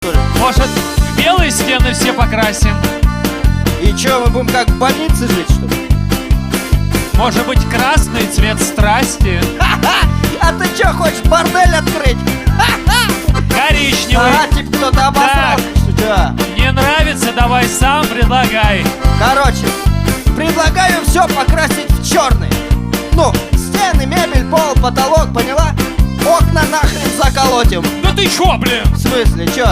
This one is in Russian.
что ли? Может, в белые стены все покрасим? И чё, мы будем как в больнице жить, что ли? Может быть, красный цвет страсти? Ха-ха! А ты чё, хочешь бордель открыть? Коричневый. Ага, типа кто-то обосрался, что чё? Не нравится? Давай сам предлагай. Короче, предлагаю все покрасить в черный. Ну, стены, мебель, пол, потолок, поняла? Окна нахрен заколотим. Да ты чё, блин? В смысле, чё?